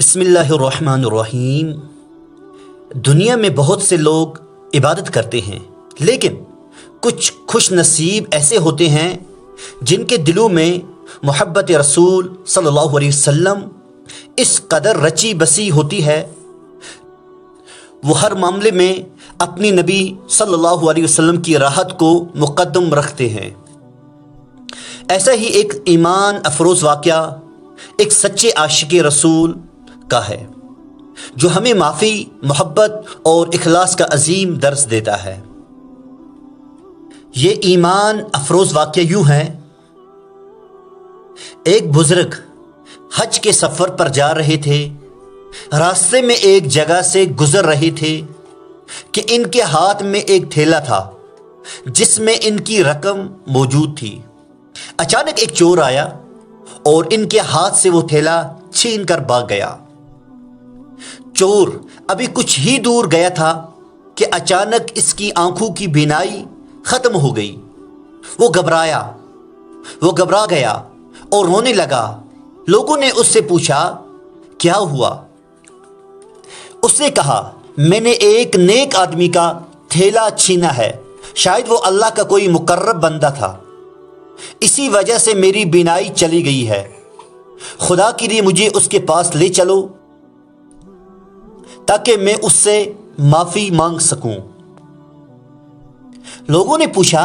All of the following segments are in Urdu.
بسم اللہ الرحمن الرحیم۔ دنیا میں بہت سے لوگ عبادت کرتے ہیں، لیکن کچھ خوش نصیب ایسے ہوتے ہیں جن کے دلوں میں محبت رسول صلی اللہ علیہ وسلم اس قدر رچی بسی ہوتی ہے، وہ ہر معاملے میں اپنی نبی صلی اللہ علیہ وسلم کی راحت کو مقدم رکھتے ہیں۔ ایسا ہی ایک ایمان افروز واقعہ ایک سچے عاشق رسول کا ہے، جو ہمیں معافی، محبت اور اخلاص کا عظیم درس دیتا ہے۔ یہ ایمان افروز واقعہ یوں ہے: ایک بزرگ حج کے سفر پر جا رہے تھے۔ راستے میں ایک جگہ سے گزر رہے تھے کہ ان کے ہاتھ میں ایک تھیلا تھا جس میں ان کی رقم موجود تھی۔ اچانک ایک چور آیا اور ان کے ہاتھ سے وہ تھیلا چھین کر بھاگ گیا۔ چور ابھی کچھ ہی دور گیا تھا کہ اچانک اس کی آنکھوں کی بینائی ختم ہو گئی۔ وہ گھبرا گیا اور رونے لگا۔ لوگوں نے اس سے پوچھا، کیا ہوا؟ اس نے کہا، میں نے ایک نیک آدمی کا تھیلا چھینا ہے، شاید وہ اللہ کا کوئی مقرب بندہ تھا، اسی وجہ سے میری بینائی چلی گئی ہے۔ خدا کے لیے مجھے اس کے پاس لے چلو تاکہ میں اس سے معافی مانگ سکوں۔ لوگوں نے پوچھا،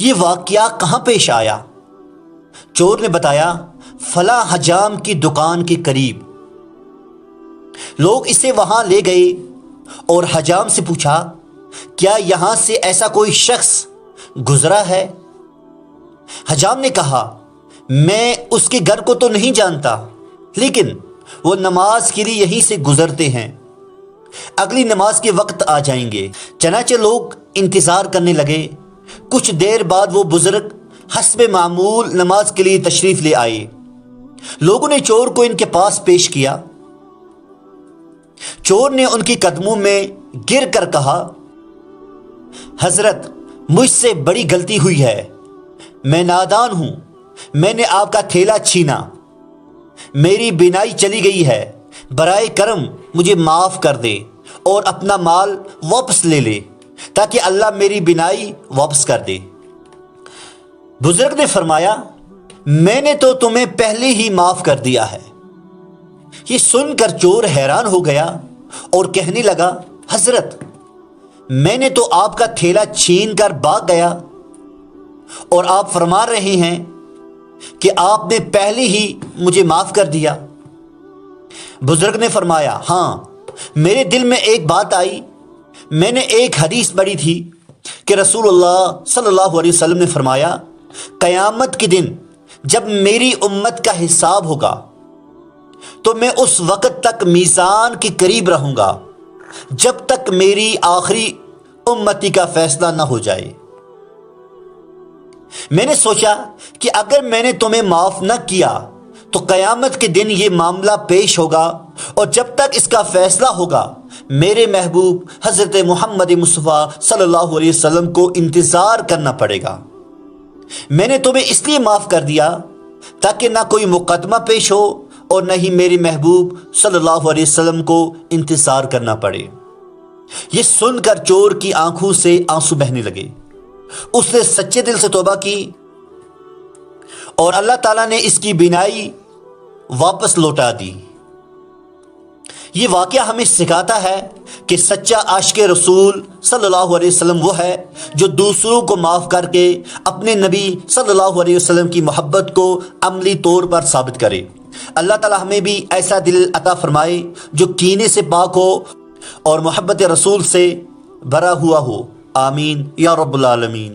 یہ واقعہ کہاں پیش آیا؟ چور نے بتایا، فلاں حجام کی دکان کے قریب۔ لوگ اسے وہاں لے گئے اور حجام سے پوچھا، کیا یہاں سے ایسا کوئی شخص گزرا ہے؟ حجام نے کہا، میں اس کے گھر کو تو نہیں جانتا، لیکن وہ نماز کے لیے یہیں سے گزرتے ہیں، اگلی نماز کے وقت آ جائیں گے۔ چنانچہ لوگ انتظار کرنے لگے۔ کچھ دیر بعد وہ بزرگ حسب معمول نماز کے لیے تشریف لے آئے۔ لوگوں نے چور کو ان کے پاس پیش کیا۔ چور نے ان کے قدموں میں گر کر کہا، حضرت، مجھ سے بڑی غلطی ہوئی ہے، میں نادان ہوں، میں نے آپ کا تھیلا چھینا، میری بینائی چلی گئی ہے، برائے کرم مجھے معاف کر دے اور اپنا مال واپس لے لے تاکہ اللہ میری بینائی واپس کر دے۔ بزرگ نے فرمایا، میں نے تو تمہیں پہلے ہی معاف کر دیا ہے۔ یہ سن کر چور حیران ہو گیا اور کہنے لگا، حضرت، میں نے تو آپ کا تھیلا چھین کر بھاگ گیا اور آپ فرما رہے ہیں کہ آپ نے پہلے ہی مجھے معاف کر دیا۔ بزرگ نے فرمایا، ہاں، میرے دل میں ایک بات آئی۔ میں نے ایک حدیث پڑھی تھی کہ رسول اللہ صلی اللہ علیہ وسلم نے فرمایا، قیامت کے دن جب میری امت کا حساب ہوگا تو میں اس وقت تک میزان کے قریب رہوں گا جب تک میری آخری امتی کا فیصلہ نہ ہو جائے۔ میں نے سوچا کہ اگر میں نے تمہیں معاف نہ کیا تو قیامت کے دن یہ معاملہ پیش ہوگا، اور جب تک اس کا فیصلہ ہوگا میرے محبوب حضرت محمد مصطفیٰ صلی اللہ علیہ وسلم کو انتظار کرنا پڑے گا۔ میں نے تمہیں اس لیے معاف کر دیا تاکہ نہ کوئی مقدمہ پیش ہو اور نہ ہی میرے محبوب صلی اللہ علیہ وسلم کو انتظار کرنا پڑے۔ یہ سن کر چور کی آنکھوں سے آنسو بہنے لگے۔ اس نے سچے دل سے توبہ کی اور اللہ تعالیٰ نے اس کی بینائی واپس لوٹا دی۔ یہ واقعہ ہمیں سکھاتا ہے کہ سچا عاشق رسول صلی اللہ علیہ وسلم وہ ہے جو دوسروں کو معاف کر کے اپنے نبی صلی اللہ علیہ وسلم کی محبت کو عملی طور پر ثابت کرے۔ اللہ تعالیٰ ہمیں بھی ایسا دل عطا فرمائے جو کینے سے پاک ہو اور محبت رسول سے بھرا ہوا ہو۔ آمین یا رب العالمین۔